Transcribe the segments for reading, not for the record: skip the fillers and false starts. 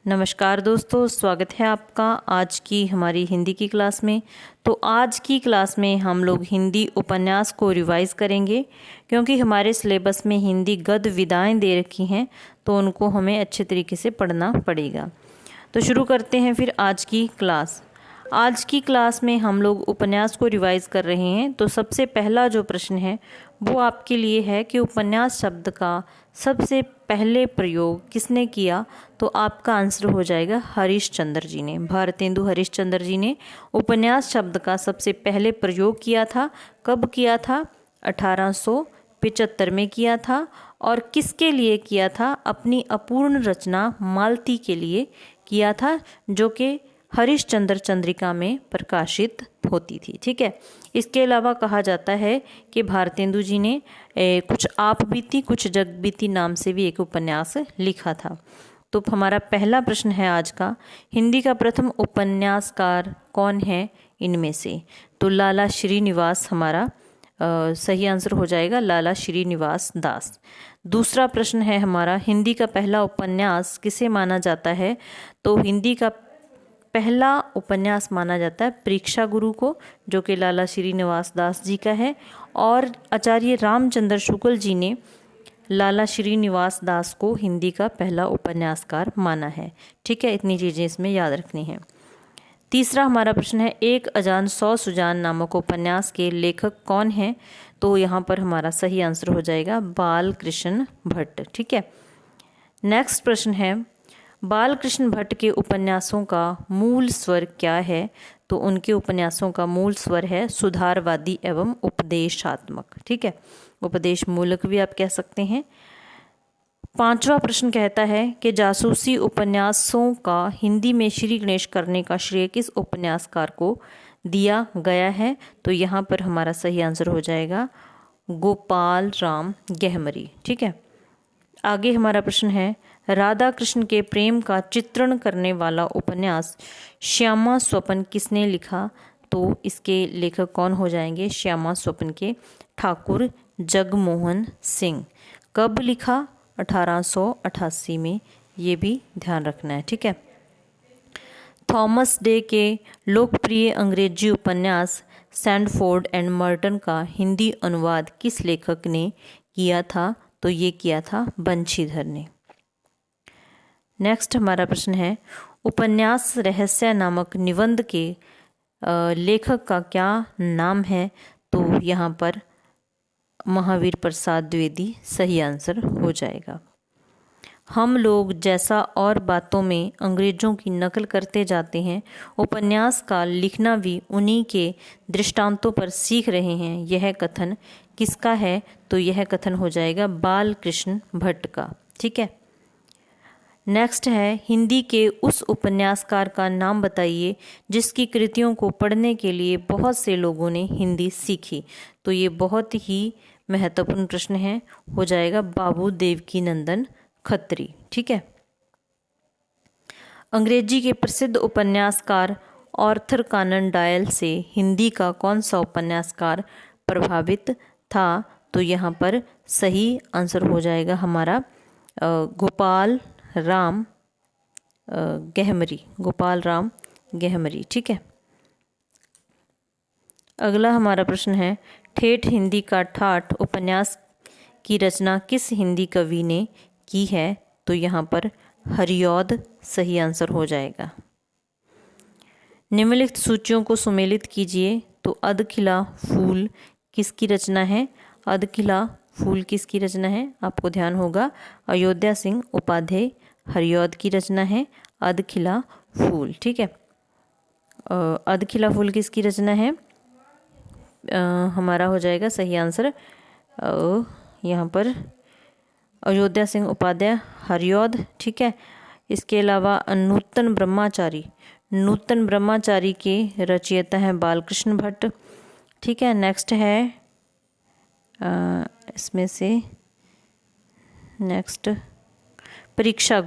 नमस्कार दोस्तों, स्वागत है आपका आज की हमारी हिंदी की क्लास में। तो आज की क्लास में हम लोग हिंदी उपन्यास को रिवाइज करेंगे, क्योंकि हमारे सिलेबस में हिंदी गद्य विधाएं दे रखी हैं, तो उनको हमें अच्छे तरीके से पढ़ना पड़ेगा। तो शुरू करते हैं फिर आज की क्लास। आज की क्लास में हम लोग उपन्यास को रिवाइज कर रहे हैं। तो सबसे पहला जो प्रश्न है वो आपके लिए है कि उपन्यास शब्द का सबसे पहले प्रयोग किसने किया। तो आपका आंसर हो जाएगा हरिश्चंद्र जी ने। भारतेंदु हरिश्चंद्र जी ने उपन्यास शब्द का सबसे पहले प्रयोग किया था। कब किया था? 1875 में किया था। और किसके लिए किया था? अपनी अपूर्ण रचना मालती के लिए किया था, जो कि हरिश्चंद्र चंद्रिका में प्रकाशित होती थी। ठीक है। इसके अलावा कहा जाता है कि भारतेंदु जी ने कुछ आप बीती कुछ जग बीती नाम से भी एक उपन्यास लिखा था। तो हमारा पहला प्रश्न है आज का, हिंदी का प्रथम उपन्यासकार कौन है इनमें से? तो लाला श्रीनिवास हमारा सही आंसर हो जाएगा, लाला श्रीनिवास दास। दूसरा प्रश्न है हमारा, हिंदी का पहला उपन्यास किसे माना जाता है? तो हिंदी का पहला उपन्यास माना जाता है परीक्षा गुरु को, जो कि लाला श्रीनिवास दास जी का है। और आचार्य रामचंद्र शुक्ल जी ने लाला श्रीनिवास दास को हिंदी का पहला उपन्यासकार माना है। ठीक है, इतनी चीज़ें इसमें याद रखनी है। तीसरा हमारा प्रश्न है, एक अजान सौ सुजान नामक उपन्यास के लेखक कौन हैं? तो यहाँ पर हमारा सही आंसर हो जाएगा बाल कृष्ण भट्ट। ठीक है। नेक्स्ट प्रश्न है, बाल कृष्ण भट्ट के उपन्यासों का मूल स्वर क्या है? तो उनके उपन्यासों का मूल स्वर है सुधारवादी एवं उपदेशात्मक। ठीक है, उपदेश मूलक भी आप कह सकते हैं। पांचवा प्रश्न कहता है कि जासूसी उपन्यासों का हिंदी में श्री गणेश करने का श्रेय किस उपन्यासकार को दिया गया है? तो यहाँ पर हमारा सही आंसर हो जाएगा गोपाल राम गहमरी। ठीक है। आगे हमारा प्रश्न है, राधा कृष्ण के प्रेम का चित्रण करने वाला उपन्यास श्यामा स्वप्न किसने लिखा? तो इसके लेखक कौन हो जाएंगे? श्यामा स्वप्न के ठाकुर जगमोहन सिंह। कब लिखा? 1888 में। ये भी ध्यान रखना है। ठीक है। थॉमस डे के लोकप्रिय अंग्रेजी उपन्यास सैंडफोर्ड एंड मर्टन का हिंदी अनुवाद किस लेखक ने किया था? तो ये किया था बंशीधर ने। नेक्स्ट हमारा प्रश्न है, उपन्यास रहस्य नामक निबंध के लेखक का क्या नाम है? तो यहाँ पर महावीर प्रसाद द्विवेदी सही आंसर हो जाएगा। हम लोग जैसा और बातों में अंग्रेजों की नकल करते जाते हैं, उपन्यास का लिखना भी उन्हीं के दृष्टांतों पर सीख रहे हैं, यह कथन किसका है? तो यह कथन हो जाएगा बाल कृष्ण भट्ट का। ठीक है। नेक्स्ट है, हिंदी के उस उपन्यासकार का नाम बताइए जिसकी कृतियों को पढ़ने के लिए बहुत से लोगों ने हिंदी सीखी। तो ये बहुत ही महत्वपूर्ण प्रश्न है, हो जाएगा बाबू देवकीनंदन खत्री। ठीक है। अंग्रेजी के प्रसिद्ध उपन्यासकार आर्थर कॉनन डॉयल से हिंदी का कौन सा उपन्यासकार प्रभावित था? तो यहाँ पर सही आंसर हो जाएगा हमारा गोपाल राम गहमरी, गोपाल राम गहमरी। ठीक है। अगला हमारा प्रश्न है, ठेठ हिंदी का ठाठ उपन्यास की रचना किस हिंदी कवि ने की है? तो यहाँ पर हरिऔध सही आंसर हो जाएगा। निम्नलिखित सूचियों को सुमेलित कीजिए। तो अधखिला फूल किसकी रचना है? अधखिला फूल किसकी रचना है? आपको ध्यान होगा अयोध्या सिंह उपाध्याय हरिऔध की रचना है अधखिला फूल। ठीक है। अधखिला फूल किसकी रचना है? हमारा हो जाएगा सही आंसर यहाँ पर अयोध्या सिंह उपाध्याय हरिऔध। ठीक है। इसके अलावा नूतन ब्रह्मचारी के रचयिता हैं बालकृष्ण भट्ट। ठीक है। नेक्स्ट है इसमें से नेक्स्ट परीक्षा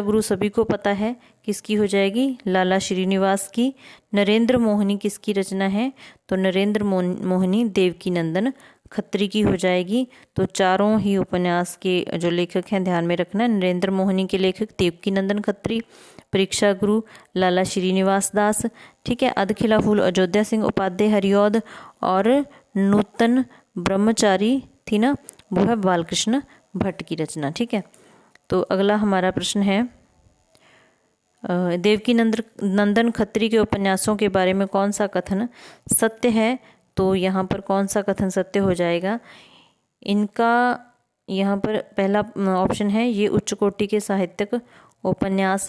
गुरु सभी को पता है किसकी हो जाएगी? लाला श्रीनिवास की। नरेंद्र मोहिनी किसकी रचना है? तो नरेंद्र मोहिनी देवकीनंदन खत्री की हो जाएगी। तो चारों ही उपन्यास के जो लेखक हैं ध्यान में रखना, नरेंद्र मोहनी के लेखक देवकीनंदन खत्री, परीक्षा गुरु लाला श्रीनिवास दास, ठीक है, अधखिला फूल अयोध्या सिंह उपाध्याय हरिऔध, और नूतन ब्रह्मचारी थी ना, वो है बालकृष्ण भट्ट की रचना। ठीक है, तो अगला हमारा प्रश्न है देवकी नंदन खत्री के उपन्यासों के बारे में कौन सा कथन सत्य है। तो यहाँ पर कौन सा कथन सत्य हो जाएगा इनका, यहाँ पर पहला ऑप्शन है ये उच्च कोटि के साहित्यिक उपन्यास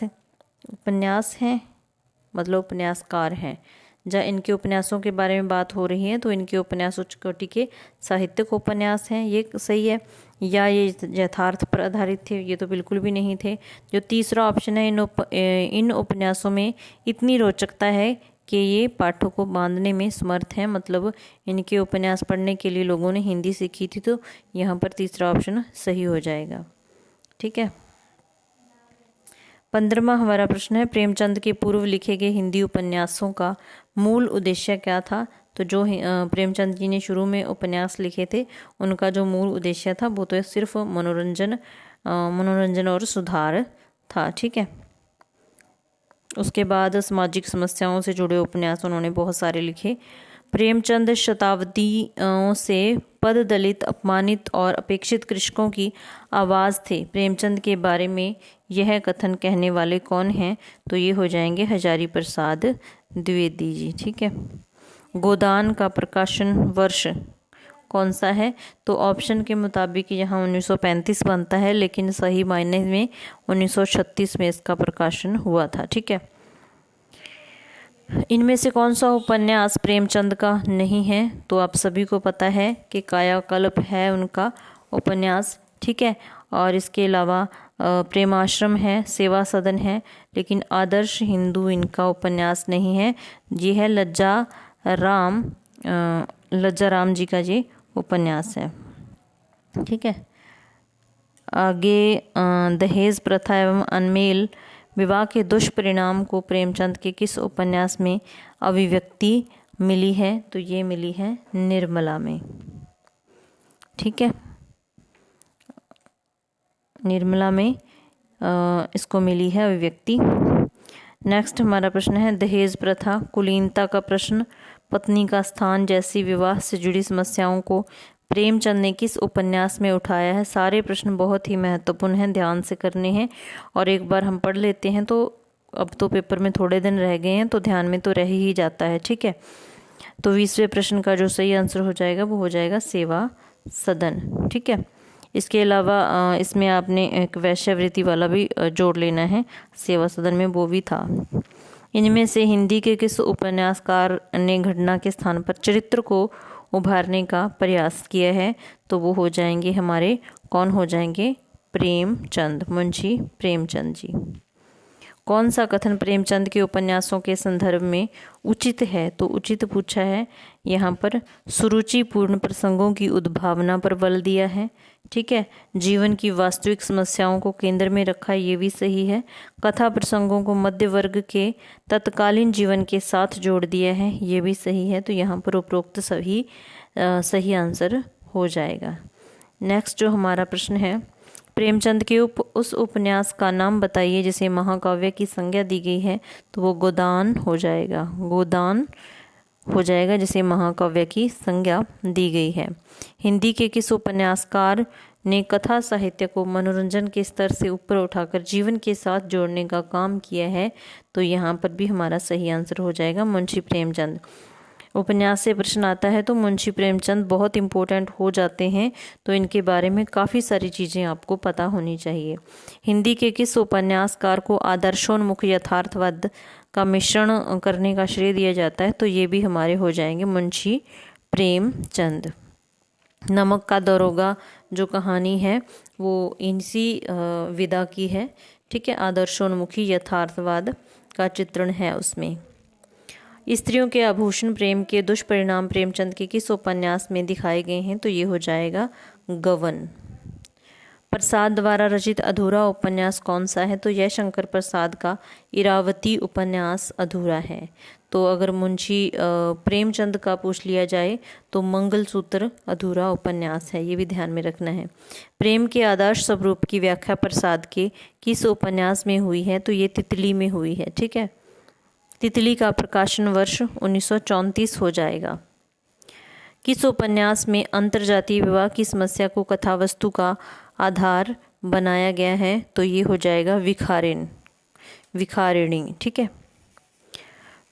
हैं, मतलब उपन्यासकार हैं। जहाँ इनके उपन्यासों के बारे में बात हो रही है तो इनके उपन्यास उच्च कोटि के साहित्यिक उपन्यास हैं, ये सही है। या ये यथार्थ पर आधारित थे, ये तो बिल्कुल भी नहीं थे। जो तीसरा ऑप्शन है इन उपन्यासों में इतनी रोचकता है कि ये पाठों को बांधने में समर्थ हैं, मतलब इनके उपन्यास पढ़ने के लिए लोगों ने हिंदी सीखी थी, तो यहाँ पर तीसरा ऑप्शन सही हो जाएगा। ठीक है, 15वां हमारा प्रश्न है प्रेमचंद के पूर्व लिखे गए हिंदी उपन्यासों का मूल उद्देश्य क्या था। तो जो प्रेमचंद जी ने शुरू में उपन्यास लिखे थे उनका जो मूल उद्देश्य था वो तो सिर्फ मनोरंजन और सुधार था। ठीक है, उसके बाद सामाजिक समस्याओं से जुड़े उपन्यास उन्होंने बहुत सारे लिखे। प्रेमचंद शताब्दियों से पद दलित, अपमानित और अपेक्षित कृषकों की आवाज़ थे। प्रेमचंद के बारे में यह कथन कहने वाले कौन हैं। तो ये हो जाएंगे हजारी प्रसाद द्विवेदी जी। ठीक है, गोदान का प्रकाशन वर्ष कौन सा है। तो ऑप्शन के मुताबिक यहाँ 1935 बनता है, लेकिन सही मायने में 1936 में इसका प्रकाशन हुआ था। ठीक है, इनमें से कौन सा उपन्यास प्रेमचंद का नहीं है। तो आप सभी को पता है कि कायाकल्प है उनका उपन्यास। ठीक है, और इसके अलावा प्रेमाश्रम है, सेवा सदन है, लेकिन आदर्श हिंदू इनका उपन्यास नहीं है। ये है लज्जा राम जी का ये उपन्यास है। ठीक है, आगे दहेज प्रथा एवं अनमेल विवाह के दुष्परिणाम को प्रेमचंद के किस उपन्यास में अभिव्यक्ति मिली है। तो ये मिली है निर्मला में। ठीक है, निर्मला में इसको मिली है अभिव्यक्ति। नेक्स्ट हमारा प्रश्न है दहेज प्रथा, कुलीनता का प्रश्न, पत्नी का स्थान जैसी विवाह से जुड़ी समस्याओं को प्रेमचंद ने किस उपन्यास में उठाया है। सारे प्रश्न बहुत ही महत्वपूर्ण हैं, ध्यान से करने हैं, और एक बार हम पढ़ लेते हैं तो अब तो पेपर में थोड़े दिन रह गए हैं तो ध्यान में तो रह ही जाता है। ठीक है, तो 20वें प्रश्न का जो सही आंसर हो जाएगा वो हो जाएगा सेवा सदन। ठीक है, इसके अलावा इसमें आपने एक वैश्यवृत्ति वाला भी जोड़ लेना है, सेवा सदन में वो भी था। इनमें से हिंदी के किस उपन्यासकार ने घटना के स्थान पर चरित्र को उभारने का प्रयास किया है। तो वो हो जाएंगे हमारे, कौन हो जाएंगे, प्रेमचंद, मुंशी प्रेमचंद जी। कौन सा कथन प्रेमचंद के उपन्यासों के संदर्भ में उचित है। तो उचित पूछा है यहाँ पर, सुरुचिपूर्ण प्रसंगों की उद्भावना पर बल दिया है। ठीक है, जीवन की वास्तविक समस्याओं को केंद्र में रखा, ये भी सही है। कथा प्रसंगों को मध्य वर्ग के तत्कालीन जीवन के साथ जोड़ दिया है, ये भी सही है। तो यहाँ पर उपरोक्त सही आंसर हो जाएगा। नेक्स्ट जो हमारा प्रश्न है, प्रेमचंद के उस उपन्यास का नाम बताइए जिसे महाकाव्य की संज्ञा दी गई है। तो वो गोदान हो जाएगा, गोदान हो जाएगा जिसे महाकाव्य की संज्ञा दी गई है। हिंदी के किस उपन्यासकार ने कथा साहित्य को मनोरंजन के स्तर से ऊपर उठाकर जीवन के साथ जोड़ने का काम किया है। तो यहाँ पर भी हमारा सही आंसर हो जाएगा मुंशी प्रेमचंद। उपन्यास से प्रश्न आता है तो मुंशी प्रेमचंद बहुत इम्पोर्टेंट हो जाते हैं, तो इनके बारे में काफ़ी सारी चीज़ें आपको पता होनी चाहिए। हिंदी के किस उपन्यासकार को आदर्शोन्मुख यथार्थवाद का मिश्रण करने का श्रेय दिया जाता है। तो ये भी हमारे हो जाएंगे मुंशी प्रेमचंद। नमक का दरोगा जो कहानी है वो इनसी विदा की है। ठीक है, आदर्शोन्मुखी यथार्थवाद का चित्रण है उसमें। स्त्रियों के आभूषण प्रेम के दुष्परिणाम प्रेमचंद के किस उपन्यास में दिखाए गए हैं। तो ये हो जाएगा गवन। प्रसाद द्वारा रचित अधूरा उपन्यास कौन सा है। तो यह शंकर प्रसाद का इरावती उपन्यास अधूरा है। तो अगर मुंशी प्रेमचंद का पूछ लिया जाए तो मंगलसूत्र अधूरा उपन्यास है, ये भी ध्यान में रखना है। प्रेम के आदर्श स्वरूप की व्याख्या प्रसाद के किस उपन्यास में हुई है, तो ये तितली में हुई है। ठीक है, तितली का प्रकाशन वर्ष 1934 हो जाएगा। किस उपन्यास में अंतर्जातीय विवाह की समस्या को कथावस्तु का आधार बनाया गया है, तो ये हो जाएगा विखारिणी। ठीक है,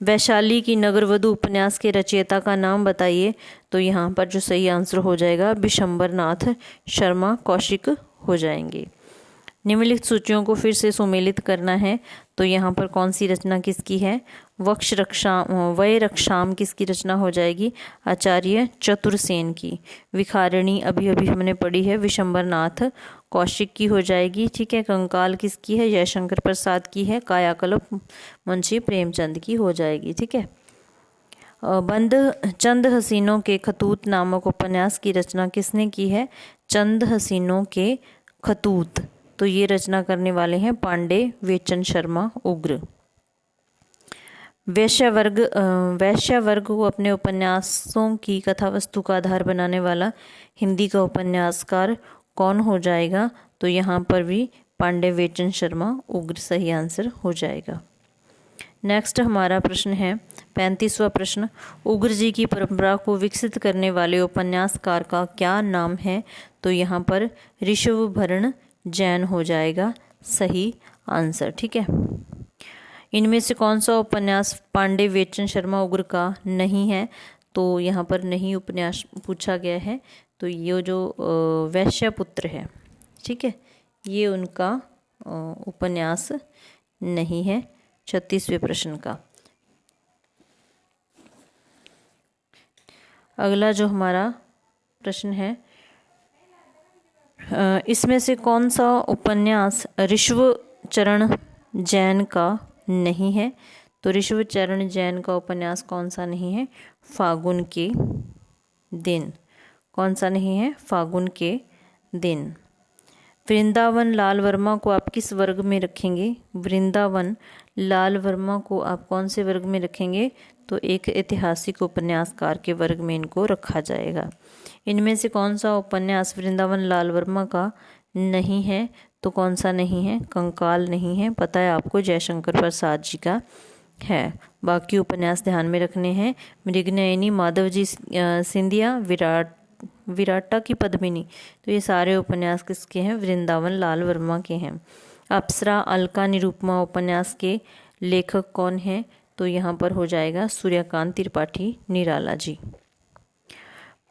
वैशाली की नगरवधु उपन्यास के रचयिता का नाम बताइए, तो यहाँ पर जो सही आंसर हो जाएगा विशंबरनाथ शर्मा कौशिक हो जाएंगे। निम्नलिखित सूचियों को फिर से सुमेलित करना है, तो यहाँ पर कौन सी रचना किसकी है, वय रक्षाम किसकी रचना हो जाएगी, आचार्य चतुरसेन की। विखारिणी अभी अभी हमने पढ़ी है, विशंबरनाथ कौशिक की हो जाएगी। ठीक है, कंकाल किसकी है, जयशंकर प्रसाद की है। कायाकल्प मुंशी प्रेमचंद की हो जाएगी। ठीक है, बंद चंद हसीनों के खतूत नामक उपन्यास की रचना किसने की है, चंद हसीनों के खतूत, तो ये रचना करने वाले हैं पांडे वेचन शर्मा उग्र। वैश्य वर्ग को अपने उपन्यासों की कथावस्तु का आधार बनाने वाला हिंदी का उपन्यासकार कौन हो जाएगा, तो यहाँ पर भी पांडे वेचन शर्मा उग्र सही आंसर हो जाएगा। नेक्स्ट हमारा प्रश्न है 35वां प्रश्न, उग्र जी की परंपरा को विकसित करने वाले उपन्यासकार का क्या नाम है, तो यहाँ पर ऋषभभरण जैन हो जाएगा सही आंसर। ठीक है, इनमें से कौन सा उपन्यास पांडे वेचन शर्मा उग्र का नहीं है, तो यहाँ पर नहीं उपन्यास पूछा गया है, तो ये जो वैश्यपुत्र है, ठीक है, ये उनका उपन्यास नहीं है 36वें प्रश्न का। अगला जो हमारा प्रश्न है, इसमें से कौन सा उपन्यास ऋषभचरण जैन का नहीं है, तो ऋषभचरण जैन का उपन्यास कौन सा नहीं है, फागुन के दिन। कौन सा नहीं है, फागुन के दिन। वृंदावन लाल वर्मा को आप किस वर्ग में रखेंगे, वृंदावन लाल वर्मा को आप कौन से वर्ग में रखेंगे, तो एक ऐतिहासिक उपन्यासकार के वर्ग में इनको रखा जाएगा। इनमें से कौन सा उपन्यास वृंदावन लाल वर्मा का नहीं है, तो कौन सा नहीं है, कंकाल नहीं है, पता है आपको जयशंकर प्रसाद जी का है। बाकी उपन्यास ध्यान में रखने हैं, मृगनयनी माधवजी सिंधिया, विराटा की पद्मिनी, तो ये सारे उपन्यास किसके हैं, वृंदावन लाल वर्मा के हैं। अप्सरा अलका निरूपमा उपन्यास के लेखक कौन हैं, तो यहाँ पर हो जाएगा सूर्यकांत त्रिपाठी निराला जी।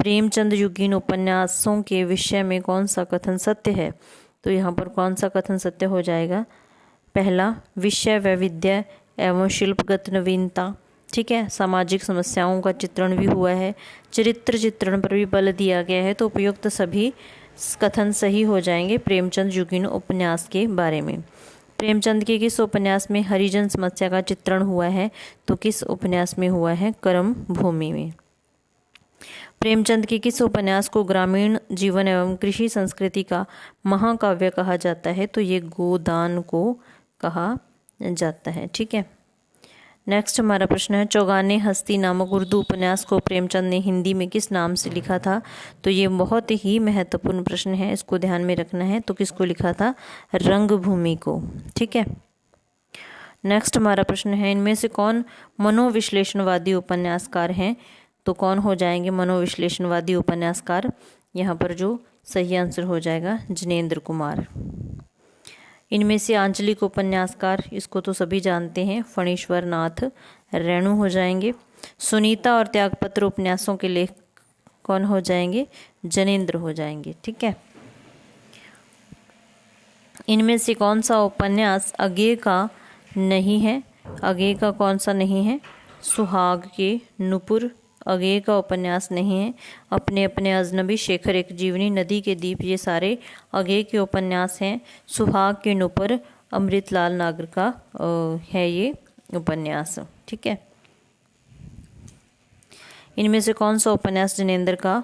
प्रेमचंद युगीन उपन्यासों के विषय में कौन सा कथन सत्य है, तो यहाँ पर कौन सा कथन सत्य हो जाएगा, पहला विषय वैविध्य एवं शिल्पगत नवीनता। ठीक है, सामाजिक समस्याओं का चित्रण भी हुआ है, चरित्र चित्रण पर भी बल दिया गया है, तो उपयुक्त सभी कथन सही हो जाएंगे प्रेमचंद युगीन उपन्यास के बारे में। प्रेमचंद के किस उपन्यास में हरिजन समस्या का चित्रण हुआ है, तो किस उपन्यास में हुआ है, कर्म भूमि में। प्रेमचंद के किस उपन्यास को ग्रामीण जीवन एवं कृषि संस्कृति का महाकाव्य कहा जाता है, तो ये गोदान को कहा जाता है। ठीक है, नेक्स्ट हमारा प्रश्न है, चौगाने हस्ती नामक उर्दू उपन्यास को प्रेमचंद ने हिंदी में किस नाम से लिखा था, तो ये बहुत ही महत्वपूर्ण प्रश्न है, इसको ध्यान में रखना है। तो किसको लिखा था, रंगभूमि को। ठीक है, नेक्स्ट हमारा प्रश्न है, इनमें से कौन मनोविश्लेषणवादी उपन्यासकार हैं, तो कौन हो जाएंगे मनोविश्लेषणवादी उपन्यासकार, यहाँ पर जो सही आंसर हो जाएगा जिनेंद्र कुमार। इनमें से आंचलिक उपन्यासकार, इसको तो सभी जानते हैं, फणीश्वर नाथ रेणु हो जाएंगे। सुनीता और त्यागपत्र उपन्यासों के लेखक कौन हो जाएंगे, जनेंद्र हो जाएंगे। ठीक है, इनमें से कौन सा उपन्यास अज्ञेय का नहीं है, अज्ञेय का कौन सा नहीं है, सुहाग के नुपुर अज्ञेय का उपन्यास नहीं है। अपने अपने अजनबी, शेखर एक जीवनी, नदी के दीप, ये सारे अज्ञेय के उपन्यास हैं। सुहाग के नुपुर अमृतलाल नागर का है ये उपन्यास। ठीक है, इनमें से कौन सा उपन्यास जनेंद्र का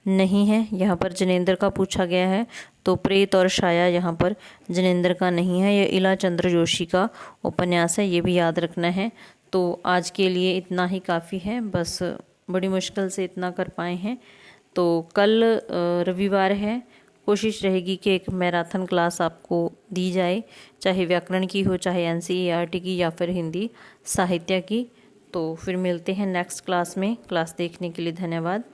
नहीं है, यहाँ पर जनेंद्र का पूछा गया है, तो प्रेत और छाया यहाँ पर जनेंद्र का नहीं है, यह इला चंद्र जोशी का उपन्यास है, ये भी याद रखना है। तो आज के लिए इतना ही काफ़ी है, बस बड़ी मुश्किल से इतना कर पाए हैं। तो कल रविवार है, कोशिश रहेगी कि एक मैराथन क्लास आपको दी जाए, चाहे व्याकरण की हो, चाहे एनसीईआरटी की, या फिर हिंदी साहित्य की। तो फिर मिलते हैं नेक्स्ट क्लास में। क्लास देखने के लिए धन्यवाद।